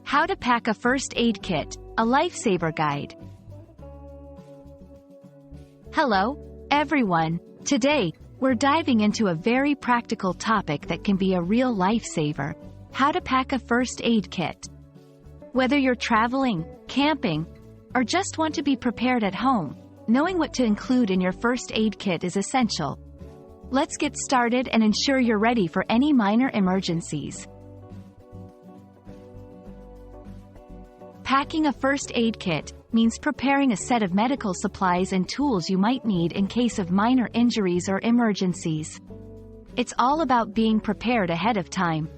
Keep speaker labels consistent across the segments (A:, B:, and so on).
A: How to pack a first aid kit, a lifesaver guide. Hello, everyone. Today, we're diving into a very practical topic that can be a real lifesaver: how to pack a first aid kit. Whether you're traveling, camping, or just want to be prepared at home, knowing what to include in your first aid kit is essential. Let's get started and ensure you're ready for any minor emergencies. Packing a first aid kit means preparing a set of medical supplies and tools you might need in case of minor injuries or emergencies. It's all about being prepared ahead of time.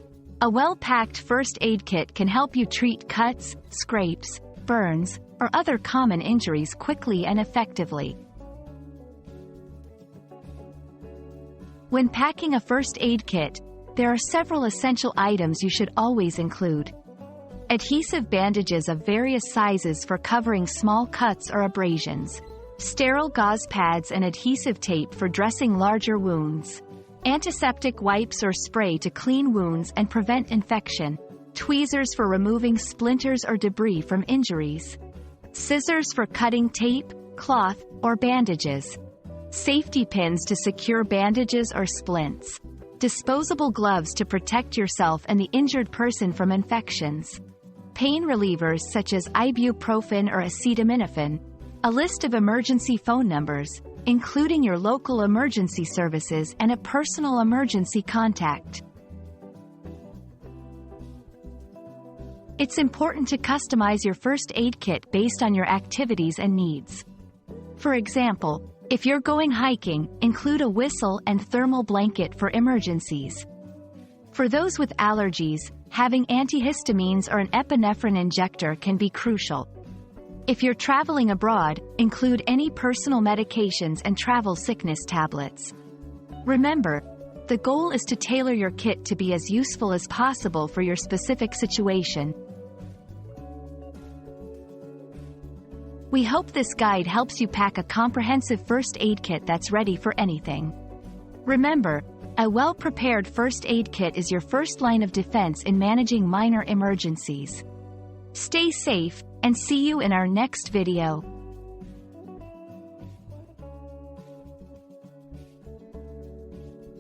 A: A well-packed first aid kit can help you treat cuts, scrapes, burns, or other common injuries quickly and effectively. When packing a first aid kit, there are several essential items you should always include. Adhesive bandages of various sizes for covering small cuts or abrasions. Sterile gauze pads and adhesive tape for dressing larger wounds. Antiseptic wipes or spray to clean wounds and prevent infection. Tweezers for removing splinters or debris from injuries. Scissors for cutting tape, cloth, or bandages. Safety pins to secure bandages or splints. Disposable gloves to protect yourself and the injured person from infections. Pain relievers such as ibuprofen or acetaminophen. A list of emergency phone numbers, including your local emergency services, and a personal emergency contact. It's important to customize your first aid kit based on your activities and needs. For example, if you're going hiking, include a whistle and thermal blanket for emergencies. For those with allergies, having antihistamines or an epinephrine injector can be crucial. If you're traveling abroad, include any personal medications and travel sickness tablets. Remember, the goal is to tailor your kit to be as useful as possible for your specific situation. We hope this guide helps you pack a comprehensive first aid kit that's ready for anything. Remember, a well-prepared first aid kit is your first line of defense in managing minor emergencies. Stay safe, and see you in our next video.